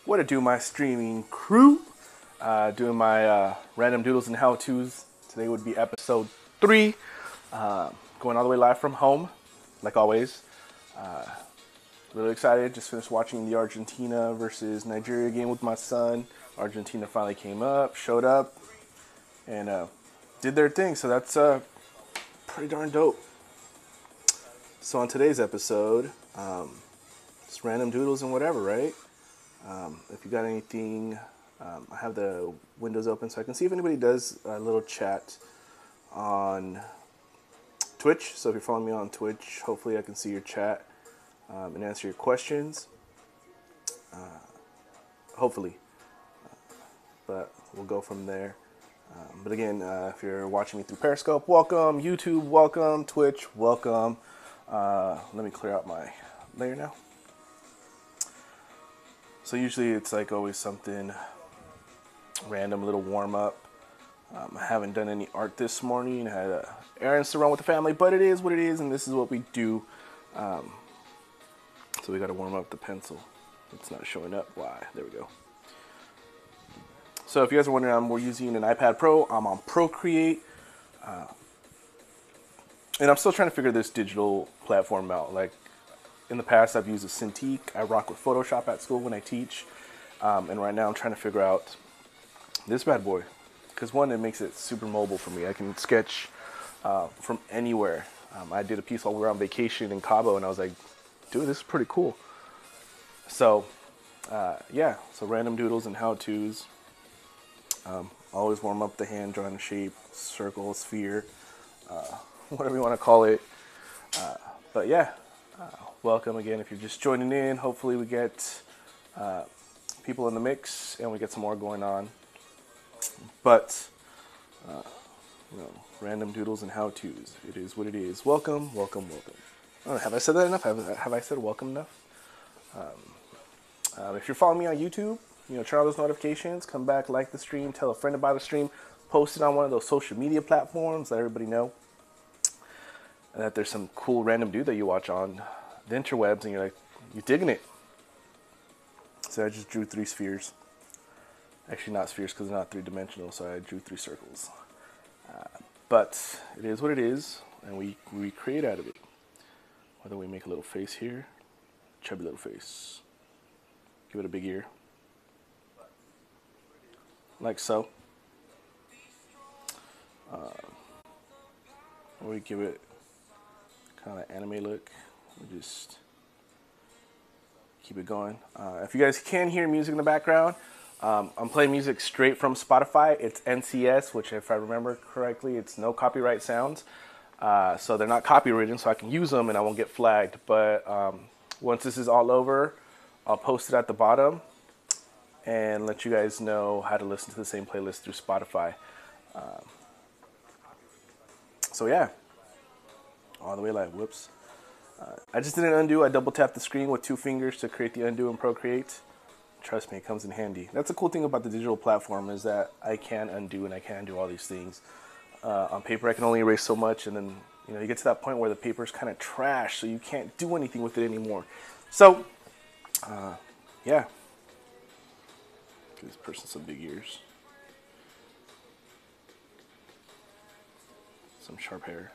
What it do, my streaming crew? Doing my random doodles and how-tos. Today would be episode 3. Going all the way live from home, like always. Really excited. Just finished watching the Argentina versus Nigeria game with my son. Argentina finally came up, showed up, and did their thing. So that's pretty darn dope. So on today's episode, just random doodles and whatever, right? If you got anything, I have the windows open so I can see if anybody does a little chat on Twitch. So if you're following me on Twitch, hopefully I can see your chat and answer your questions. Hopefully. But we'll go from there. But again, if you're watching me through Periscope, welcome. YouTube, welcome. Twitch, welcome. Let me clear out my layer now. So usually it's like always something random, little warm up. I haven't done any art this morning. I had errands to run with the family, but it is what it is, and this is what we do. So we got to warm up the pencil. It's not showing up. Why? There we go. So if you guys are wondering, we're using an iPad Pro. I'm on Procreate. And I'm still trying to figure this digital platform out. Like, in the past, I've used a Cintiq. I rock with Photoshop at school when I teach. And right now, I'm trying to figure out this bad boy. Because one, it makes it super mobile for me. I can sketch from anywhere. I did a piece while we were on vacation in Cabo, and I was like, dude, this is pretty cool. So, yeah. So random doodles and how-tos. Always warm up the hand, drawing a shape, circle, sphere, whatever you want to call it. But yeah. Welcome again if you're just joining in. Hopefully we get people in the mix and we get some more going on. But, random doodles and how-tos. It is what it is. Welcome, welcome, welcome. I don't know, have I said that enough? Have I said welcome enough? If you're following me on YouTube, turn on those notifications, come back, like the stream, tell a friend about the stream, post it on one of those social media platforms, let everybody know that there's some cool random dude that you watch on the interwebs, and you're digging it. So I just drew 3 spheres. Actually, not spheres because they're not 3-dimensional, so I drew 3 circles. But it is what it is, and we create out of it. Whether we make a little face here, chubby little face. Give it a big ear. Like so. We give it kind of anime look. We just keep it going. If you guys can hear music in the background, I'm playing music straight from Spotify. It's NCS, which if I remember correctly, it's no copyright sounds. So they're not copywritten, so I can use them and I won't get flagged. But once this is all over, I'll post it at the bottom and let you guys know how to listen to the same playlist through Spotify. So yeah, all the way live. Whoops. I just did an undo. I double tapped the screen with 2 fingers to create the undo in Procreate. Trust me, it comes in handy. That's the cool thing about the digital platform, is that I can undo and I can do all these things. On paper, I can only erase so much, and then you get to that point where the paper's kind of trash, so you can't do anything with it anymore. So, yeah. Give this person some big ears. Some sharp hair.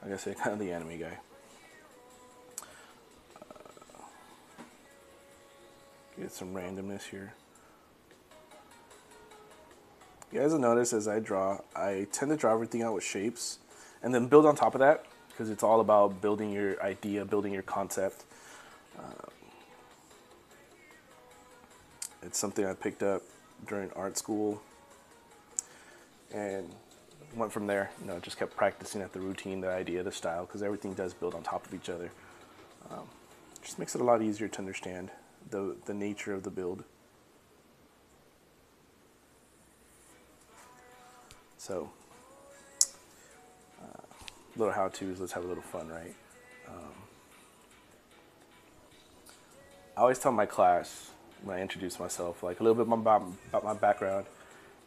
Like I say, kind of the anime guy. Get some randomness here. You guys will notice as I draw, I tend to draw everything out with shapes and then build on top of that, because it's all about building your idea, building your concept. It's something I picked up during art school and went from there. Just kept practicing at the routine, the idea, the style, because everything does build on top of each other. Just makes it a lot easier to understand the nature of the build. So, little how-tos, let's have a little fun, right? I always tell my class when I introduce myself, like a little bit about my background,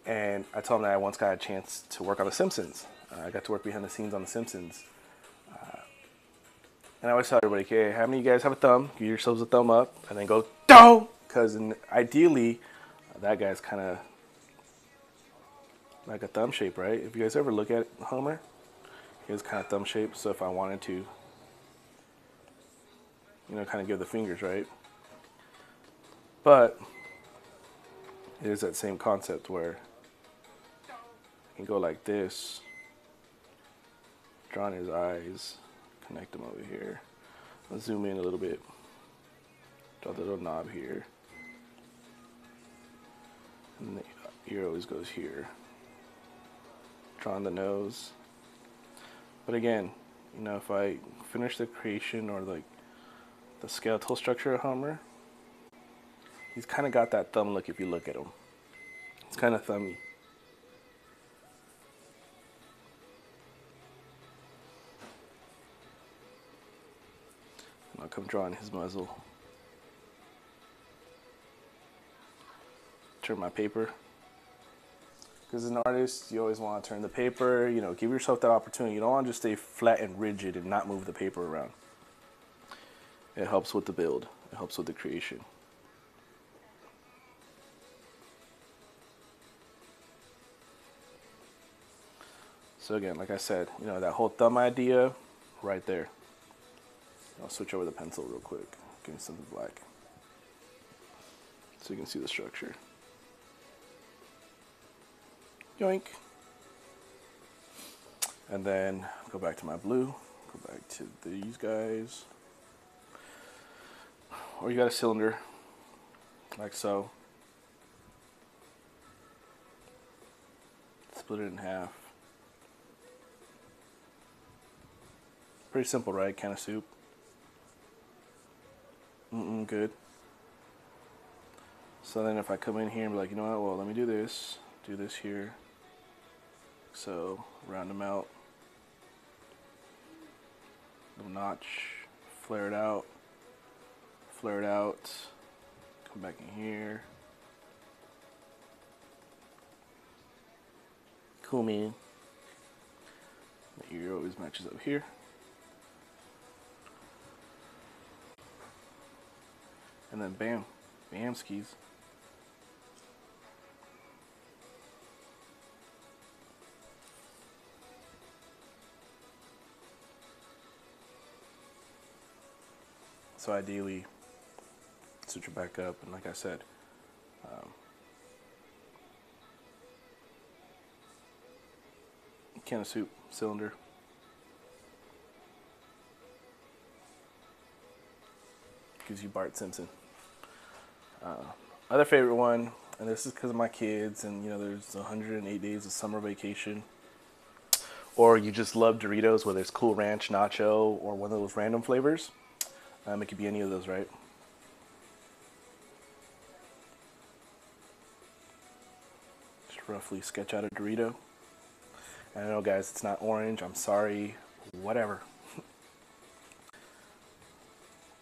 and I tell them that I once got a chance to work on The Simpsons. I got to work behind the scenes on The Simpsons. And I always tell everybody, okay, how many of you guys have a thumb? Give yourselves a thumb up, and then go, don't! Because ideally, that guy's kind of like a thumb shape, right? If you guys ever look at Homer, he has kind of thumb shape. So if I wanted to, you know, kind of give the fingers, right? But it is that same concept where I can go like this, draw in his eyes, connect them over here. I'll zoom in a little bit, draw the little knob here, and the ear always goes here. Draw on the nose. But again, you know, if I finish the creation or like the skeletal structure of Homer, he's kind of got that thumb look if you look at him. It's kind of thumby. And I'll come draw on his muzzle. Turn my paper. Because as an artist, you always want to turn the paper, you know, give yourself that opportunity. You don't want to just stay flat and rigid and not move the paper around. It helps with the build. It helps with the creation. So again, like I said, you know, that whole thumb idea right there. I'll switch over the pencil real quick. Give me something black. So you can see the structure. Yoink. And then go back to my blue. Go back to these guys. Or you got a cylinder, like so. Split it in half. Pretty simple, right? Can of soup. Good. So then if I come in here and be like, you know what, well, let me do this here. So round them out. Little notch, flare it out, come back in here. Cool, man. The ear always matches up here. And then bam, bam skis. So ideally, switch it back up, and like I said, can of soup, cylinder. Gives you Bart Simpson. Other favorite one, and this is because of my kids, and you know, there's 108 days of summer vacation. Or you just love Doritos, whether it's Cool Ranch, Nacho, or one of those random flavors. It could be any of those, right? Just roughly sketch out a Dorito. And I know, guys, it's not orange. I'm sorry. Whatever.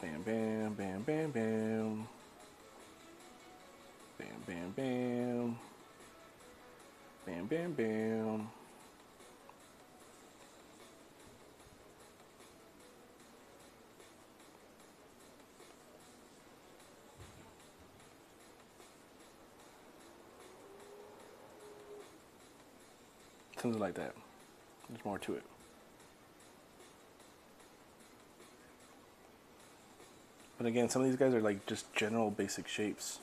Bam, bam, bam, bam, bam. Bam, bam, bam. Bam, bam, bam. Something like that. There's more to it. But again, some of these guys are like just general basic shapes.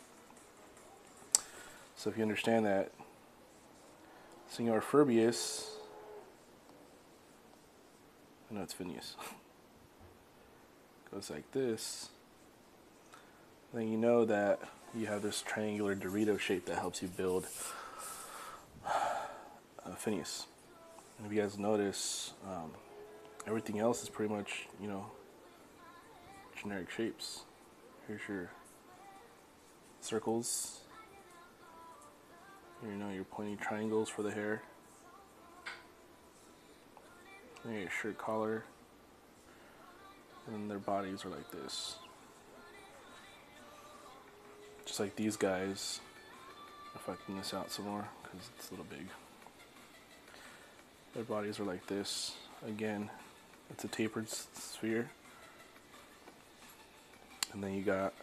So if you understand that, Senor Furbius, I know it's Phineas, goes like this, then you know that you have this triangular Dorito shape that helps you build Phineas. And if you guys notice, everything else is pretty much, you know, generic shapes. Here's your circles. You know, your pointy triangles for the hair. And your shirt collar. And then their bodies are like this. Just like these guys. If I clean this out some more, because it's a little big. Their bodies are like this. Again, it's a tapered sphere. And then you got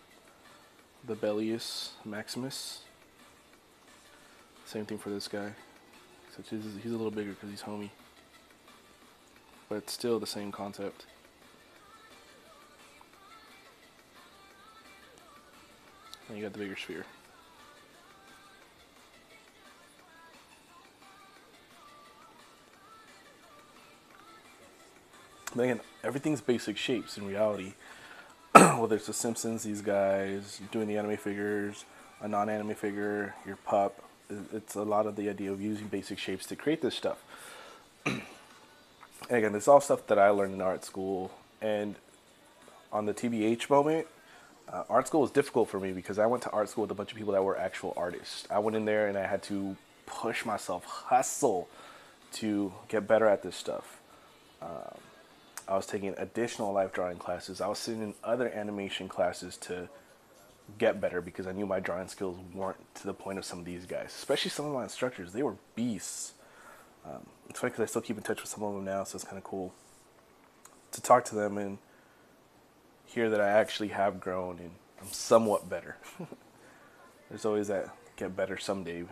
the Bellius Maximus. Same thing for this guy. Except he's a little bigger because he's homey. But it's still the same concept. And you got the bigger sphere. But again, everything's basic shapes in reality. Whether it's the Simpsons, these guys, doing the anime figures, a non-anime figure, your pup. It's a lot of the idea of using basic shapes to create this stuff. And again, it's all stuff that I learned in art school. And on the TBH moment, art school was difficult for me because I went to art school with a bunch of people that were actual artists. I went in there and I had to push myself, hustle to get better at this stuff. I was taking additional life drawing classes. I was sitting in other animation classes to get better because I knew my drawing skills weren't to the point of some of these guys. Especially some of my instructors. They were beasts. It's funny because I still keep in touch with some of them now, so it's kind of cool to talk to them and hear that I actually have grown and I'm somewhat better. There's always that get better someday.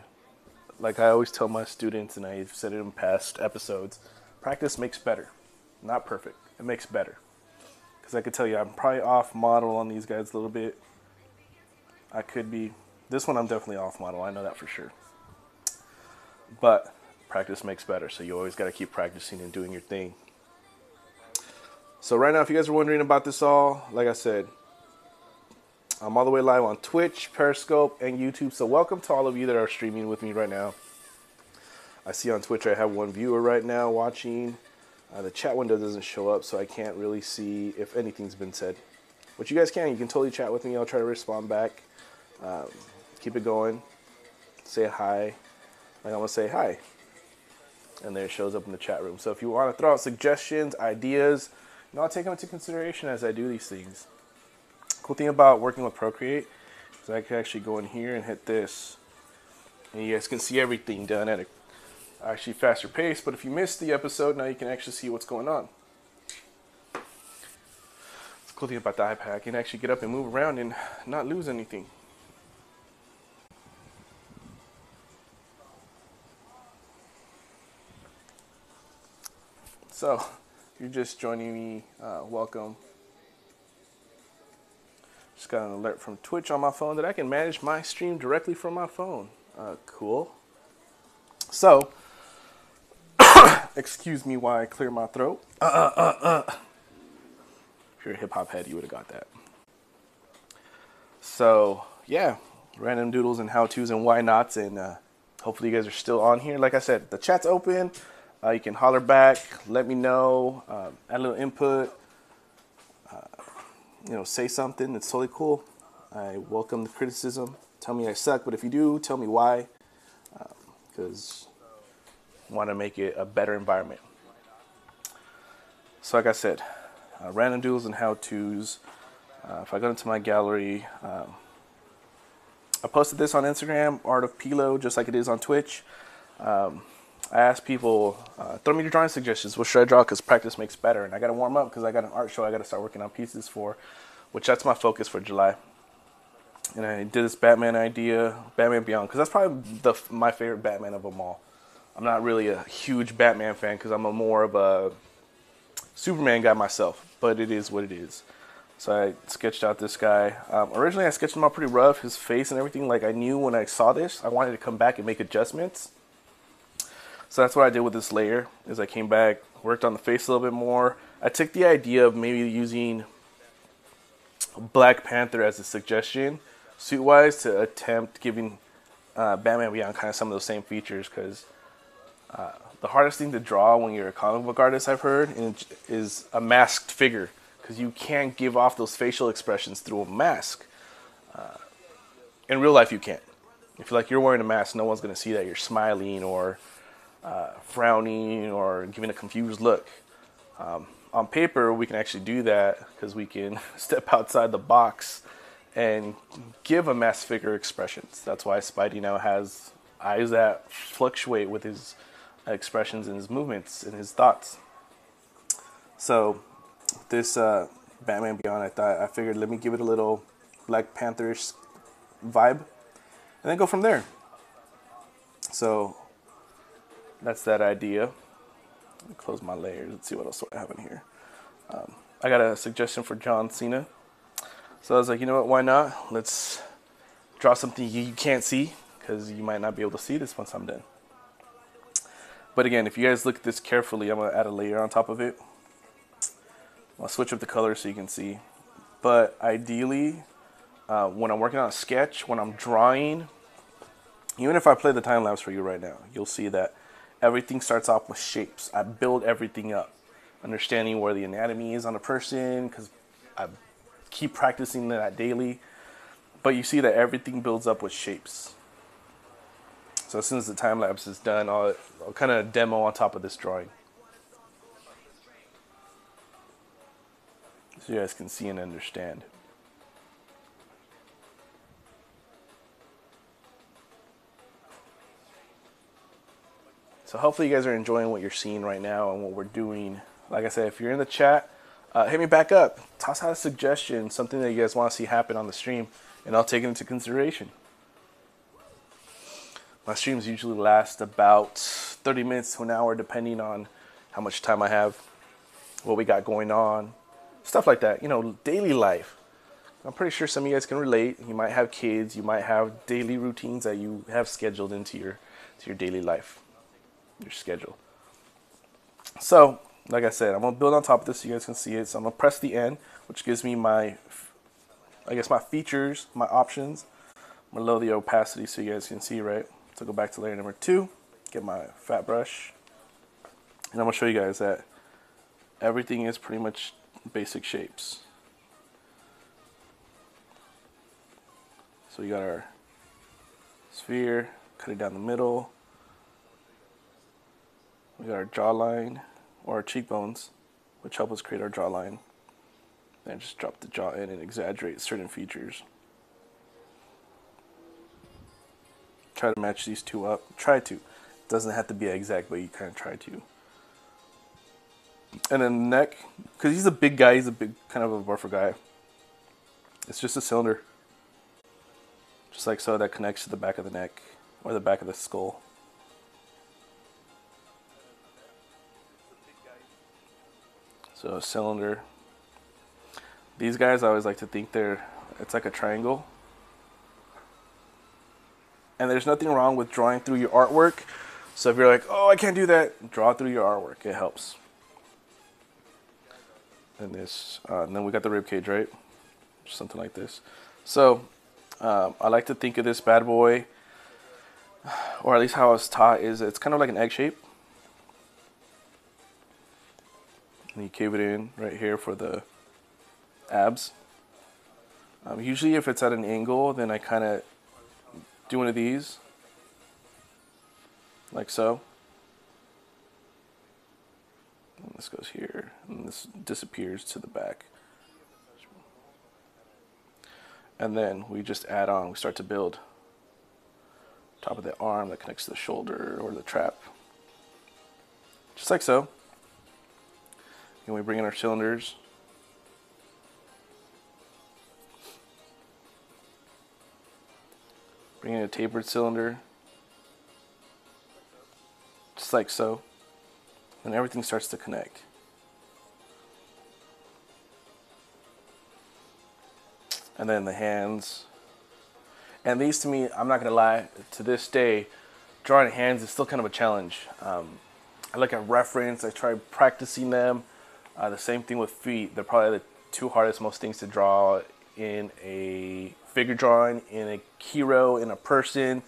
Like I always tell my students, and I've said it in past episodes, practice makes better. Not perfect. It makes better. Because I could tell you I'm probably off model on these guys a little bit. I could be. This one I'm definitely off model. I know that for sure. But practice makes better. So you always got to keep practicing and doing your thing. So right now, if you guys are wondering about this all, like I said, I'm all the way live on Twitch, Periscope, and YouTube. So welcome to all of you that are streaming with me right now. I see on Twitch I have one viewer right now watching. The chat window doesn't show up, so I can't really see if anything's been said. But you guys can. You can totally chat with me. I'll try to respond back. Keep it going. Say hi. Like I'm going to say hi. And there it shows up in the chat room. So if you want to throw out suggestions, ideas, I'll take them into consideration as I do these things. Cool thing about working with Procreate is I can actually go in here and hit this. And you guys can see everything done at a actually faster pace, but if you missed the episode, now you can actually see what's going on. It's a cool thing about the iPad, I can actually get up and move around and not lose anything. So, if you're just joining me, welcome. Just got an alert from Twitch on my phone that I can manage my stream directly from my phone. Cool. So, excuse me while I clear my throat. If you're a hip-hop head, you would have got that. So, yeah, random doodles and how-tos and why-nots, and hopefully you guys are still on here. Like I said, the chat's open. You can holler back, let me know, add a little input, say something. It's totally cool. I welcome the criticism. Tell me I suck, but if you do, tell me why, because want to make it a better environment. So like I said, random doodles and how-tos. If I go into my gallery, I posted this on Instagram, Art of Pilo, just like it is on Twitch. I asked people, throw me your drawing suggestions. What should I draw? Because practice makes better. And I got to warm up because I got an art show I got to start working on pieces for, which that's my focus for July. And I did this Batman idea, Batman Beyond, because that's probably my favorite Batman of them all. I'm not really a huge Batman fan because I'm more of a Superman guy myself, but it is what it is. So I sketched out this guy. Originally, I sketched him out pretty rough, his face and everything. Like I knew when I saw this, I wanted to come back and make adjustments. So that's what I did with this layer, is I came back, worked on the face a little bit more. I took the idea of maybe using Black Panther as a suggestion, suit-wise, to attempt giving Batman Beyond kind of some of those same features, because the hardest thing to draw when you're a comic book artist, I've heard, is a masked figure, because you can't give off those facial expressions through a mask. In real life, you can't. If you're wearing a mask, no one's going to see that you're smiling or frowning or giving a confused look. On paper, we can actually do that because we can step outside the box and give a masked figure expressions. That's why Spidey now has eyes that fluctuate with his expressions and his movements and his thoughts. So this Batman Beyond, I figured let me give it a little Black Pantherish vibe, and then go from there. So that's that idea. Let me close my layers. Let's see what else I have in here. I got a suggestion for John Cena. So I was like, you know what, why not? Let's draw something you can't see, because you might not be able to see this once I'm done. But again, if you guys look at this carefully, I'm going to add a layer on top of it. I'll switch up the color so you can see. But ideally, when I'm working on a sketch, when I'm drawing, even if I play the time lapse for you right now, you'll see that everything starts off with shapes. I build everything up, understanding where the anatomy is on a person, because I keep practicing that daily. But you see that everything builds up with shapes. So as soon as the time lapse is done, I'll kind of demo on top of this drawing, so you guys can see and understand. So hopefully you guys are enjoying what you're seeing right now and what we're doing. Like I said, if you're in the chat, hit me back up. Toss out a suggestion, something that you guys want to see happen on the stream, and I'll take it into consideration. My streams usually last about 30 minutes to an hour, depending on how much time I have, what we got going on, stuff like that. You know, daily life. I'm pretty sure some of you guys can relate. You might have kids. You might have daily routines that you have scheduled into your daily life, your schedule. So, like I said, I'm going to build on top of this so you guys can see it. So I'm going to press the N, which gives me my features, my options. I'm going to lower the opacity so you guys can see, right? So go back to layer number 2, get my fat brush, and I'm going to show you guys that everything is pretty much basic shapes. So we got our sphere, cut it down the middle. We got our jawline, or our cheekbones, which help us create our jawline. Then just drop the jaw in and exaggerate certain features. Try to match these two up. Try to. It doesn't have to be exact, but you kind of try to. And then the neck, because he's a big guy, he's a big, kind of a buffer guy. It's just a cylinder. Just like so, that connects to the back of the neck, or the back of the skull. So a cylinder. These guys, I always like to think it's like a triangle. And there's nothing wrong with drawing through your artwork. So if you're like, oh, I can't do that, draw through your artwork. It helps. And then we got the rib cage, right? Something like this. So I like to think of this bad boy, or at least how I was taught, is it's kind of like an egg shape. And you cave it in right here for the abs. Usually if it's at an angle, then I kind of do one of these, like so. And this goes here, and this disappears to the back. And then we just add on, we start to build top of the arm that connects to the shoulder or the trap. Just like so. And we bring in our cylinders. Bring in a tapered cylinder. Just like so. And everything starts to connect. And then the hands. And these, to me, I'm not going to lie, to this day, drawing hands is still kind of a challenge. I look at reference, I try practicing them. The same thing with feet. They're probably the two hardest most things to draw in a figure drawing, in a hero, in a person.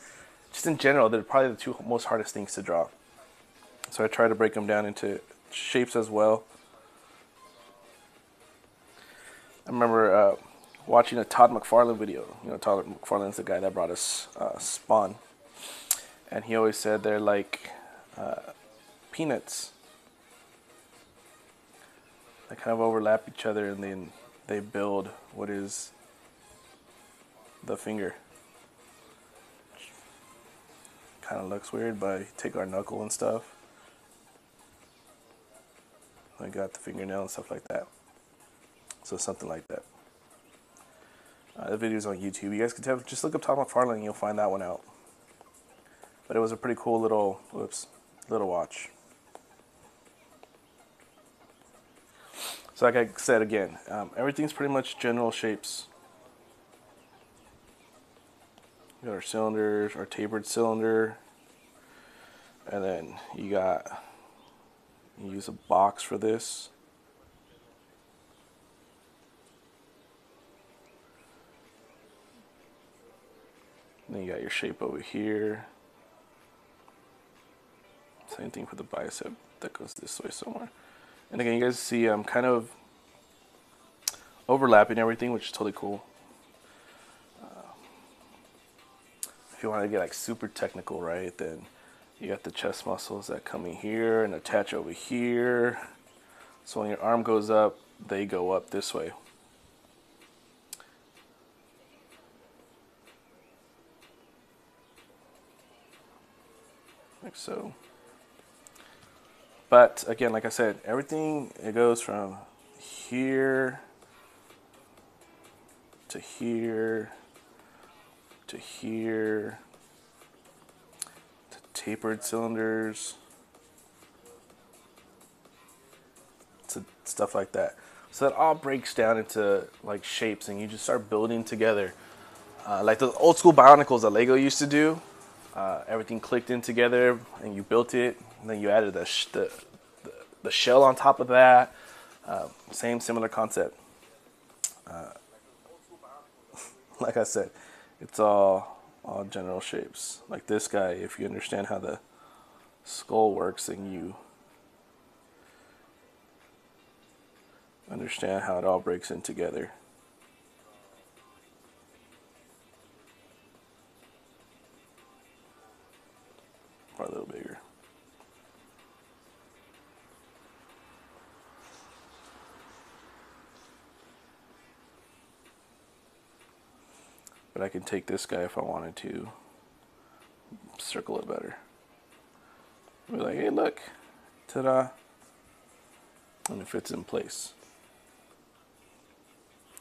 Just in general, they're probably the two most hardest things to draw. So I try to break them down into shapes as well. I remember watching a Todd McFarlane video. You know, Todd McFarlane's the guy that brought us Spawn. And he always said they're like peanuts. They kind of overlap each other, and then they build what is the finger. Kind of looks weird, but you take our knuckle and stuff. I got the fingernail and stuff like that. So something like that. The video's on YouTube. You guys can just look up Tom McFarlane and you'll find that one out. But it was a pretty cool little, little watch. So like I said again, everything's pretty much general shapes. We got our cylinders, our tapered cylinder, and then you use a box for this. And then you got your shape over here. Same thing for the bicep that goes this way somewhere. And again, you guys see I'm kind of overlapping everything, which is totally cool. If you want to get like super technical, right, then you got the chest muscles that come in here and attach over here. So when your arm goes up, they go up this way. Like so. But again, like I said, everything, it goes from here to here to here to tapered cylinders to stuff like that. So that all breaks down into like shapes, and you just start building together. Like the old school Bionicles that Lego used to do. Everything clicked in together, and you built it, and then you added the shell on top of that. Similar concept. Like I said, it's all general shapes. Like this guy, if you understand how the skull works, then you understand how it all breaks in together. Or a little bigger. But I can take this guy if I wanted to circle it better. Be like, hey, look, ta-da, and it fits in place.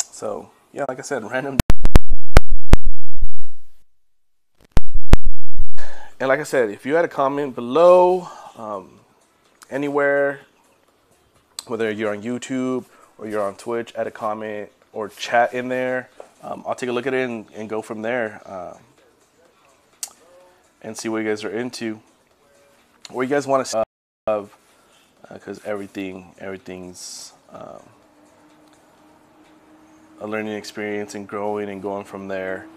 So yeah, like I said, random. And like I said, if you had a comment below, anywhere, whether you're on YouTube or you're on Twitch, add a comment or chat in there. I'll take a look at it and go from there and see what you guys are into. What you guys want to see of, because everything's a learning experience and growing and going from there.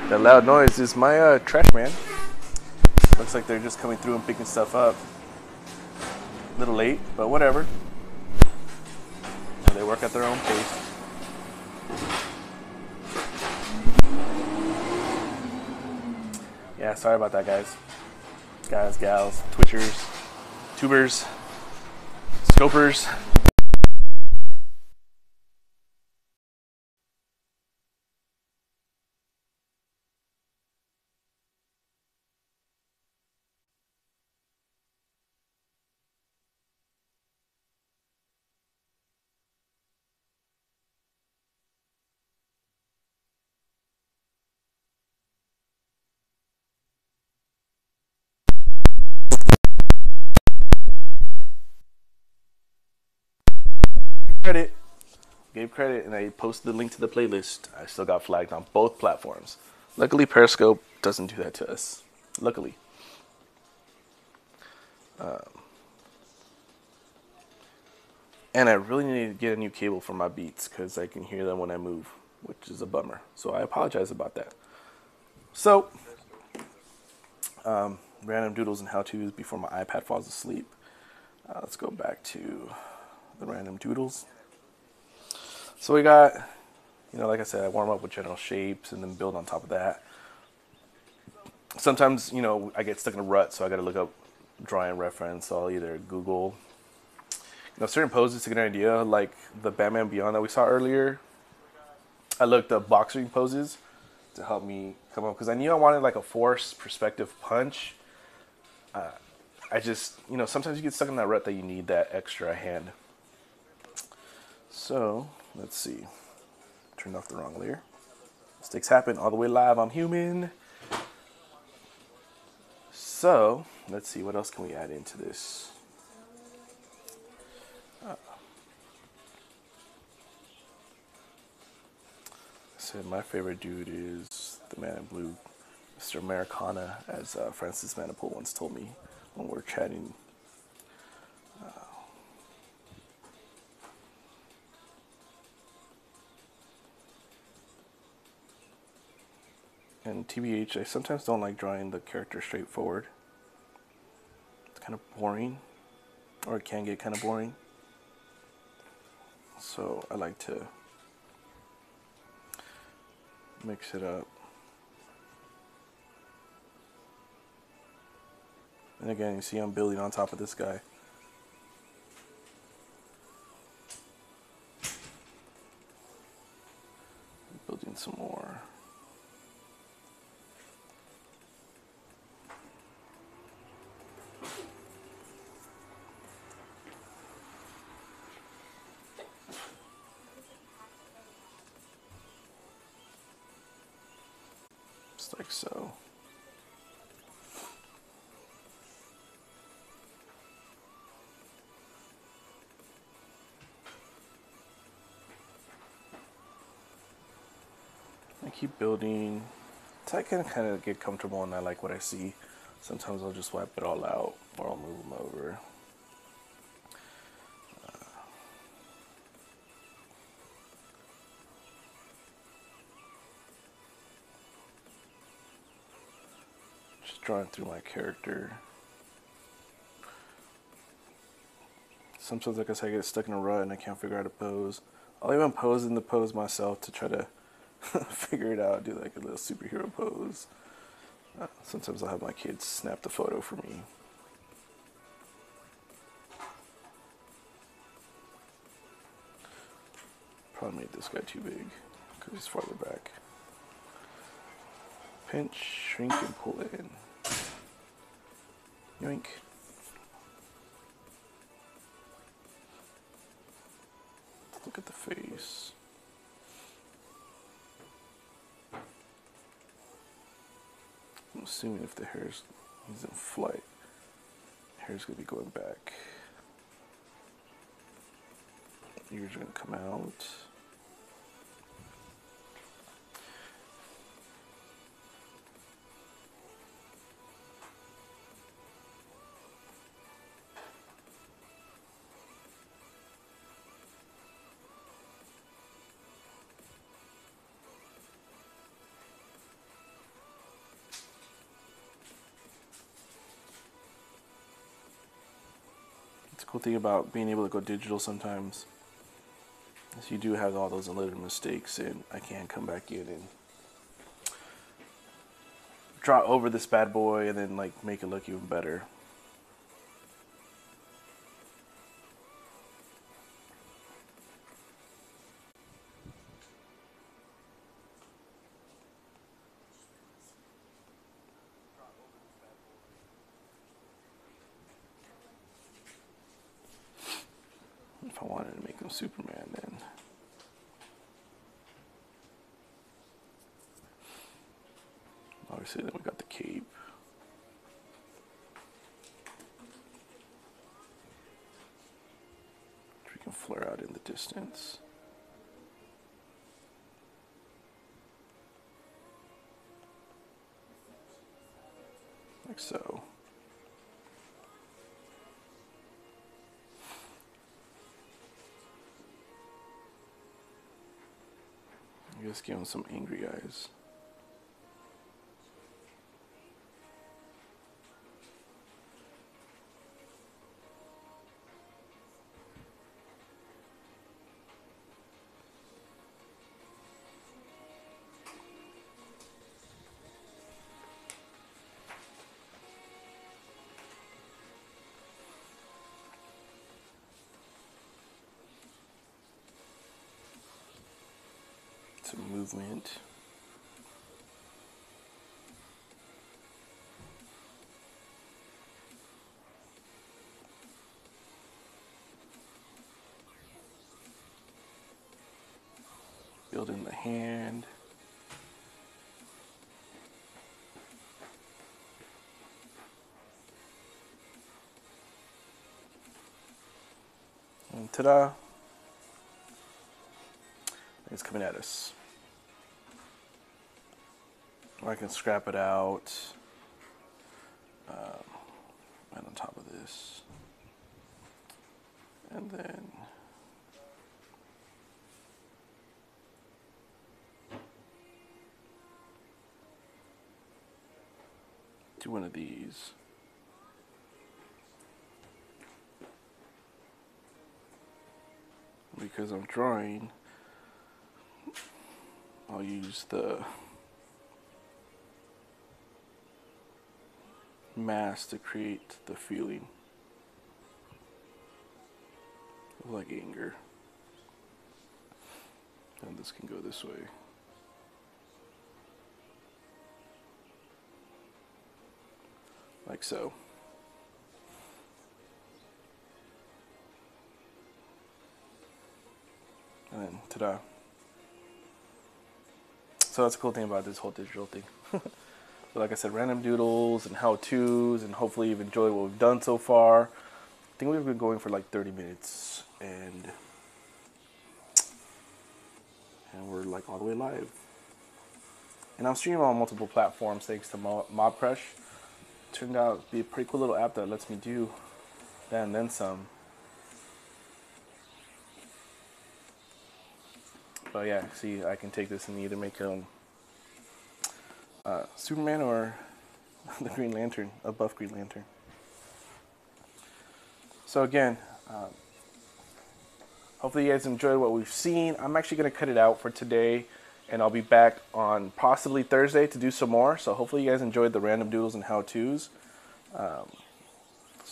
That loud noise is my trash man. Looks like they're just coming through and picking stuff up. A little late, but whatever. They work at their own pace. Yeah, sorry about that, guys. Guys, gals, twitchers, tubers, scopers. Gave credit, and I posted the link to the playlist. I still got flagged on both platforms. Luckily, Periscope doesn't do that to us. Luckily. And I really need to get a new cable for my Beats because I can hear them when I move, which is a bummer. So I apologize about that. So, random doodles and how-tos before my iPad falls asleep. Let's go back to the random doodles. So we got, like I said, I warm up with general shapes and then build on top of that. Sometimes, I get stuck in a rut, so I got to look up drawing reference. So I'll either Google, certain poses to get an idea, like the Batman Beyond that we saw earlier. I looked up boxing poses to help me come up, because I knew I wanted like a forced perspective punch. I just, sometimes you get stuck in that rut that you need that extra hand. So, let's see. Turned off the wrong layer. Mistakes happen all the way live. I'm human. So, let's see. What else can we add into this? I said my favorite dude is the man in blue, Mr. Americana, as Francis Manipul once told me when we were chatting. And TBH, I sometimes don't like drawing the character straightforward. It's kind of boring, or it can get kind of boring. So I like to mix it up. And again, you see I'm building on top of this guy. Building some more. Just like so. I keep building. So I can kind of get comfortable and I like what I see. Sometimes I'll just wipe it all out or I'll move them over. Just drawing through my character. Sometimes, like I said, I get stuck in a rut and I can't figure out a pose. I'll even pose in the pose myself to try to figure it out, do like a little superhero pose. Sometimes I'll have my kids snap the photo for me. Probably made this guy too big because he's farther back. Pinch, shrink, and pull in. Yoink. Let's look at the face. I'm assuming if the hair's he's in flight, hair's gonna be going back. Ears are gonna come out. It's a cool thing about being able to go digital sometimes. Is you do have all those little mistakes, and I can come back in and draw over this bad boy and then like make it look even better. If I wanted to make him Superman, then obviously then we got the cape. Which we can flare out in the distance. Like so. Just give him some angry eyes. Some movement. building the hand. And ta-da! It's coming at us. Or I can scrap it out right on top of this. And then do one of these. Because I'm drawing, I'll use the mask to create the feeling of like anger. And this can go this way. Like so. And then, ta-da. So that's the cool thing about this whole digital thing. So like I said, random doodles and how-tos, and hopefully you've enjoyed what we've done so far. I think we've been going for like 30 minutes, and we're like all the way live. And I'm streaming on multiple platforms thanks to MobCrush. Turned out to be a pretty cool little app that lets me do that and then some. But yeah, see, I can take this and either make Superman or the Green Lantern, a buff Green Lantern. So again, hopefully you guys enjoyed what we've seen. I'm actually going to cut it out for today, and I'll be back on possibly Thursday to do some more. So hopefully you guys enjoyed the random doodles and how-tos. So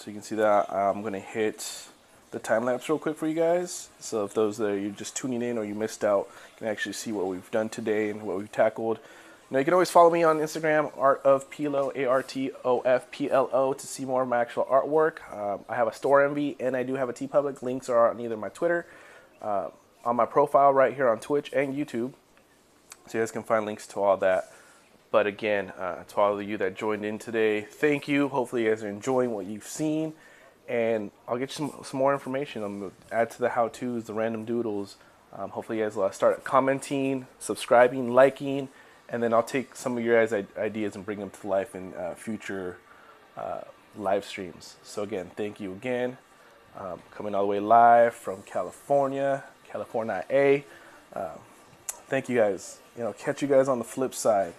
you can see that I'm going to hit the time lapse real quick for you guys. So if those that are you just tuning in or you missed out, you can actually see what we've done today and what we've tackled. You know, you can always follow me on Instagram, artofplo, ARTOFPLO, to see more of my actual artwork. I have a store envy, and I do have a TeePublic. Links are on either my Twitter, on my profile right here on Twitch and YouTube, so you guys can find links to all that. But again, to all of you that joined in today, thank you. Hopefully you guys are enjoying what you've seen. And I'll get you some more information. I'm going to add to the how-tos, the random doodles. Hopefully you guys will start commenting, subscribing, liking, and then I'll take some of your guys' ideas and bring them to life in future live streams. So again, thank you again. Coming all the way live from California, California. Thank you guys. You know, catch you guys on the flip side.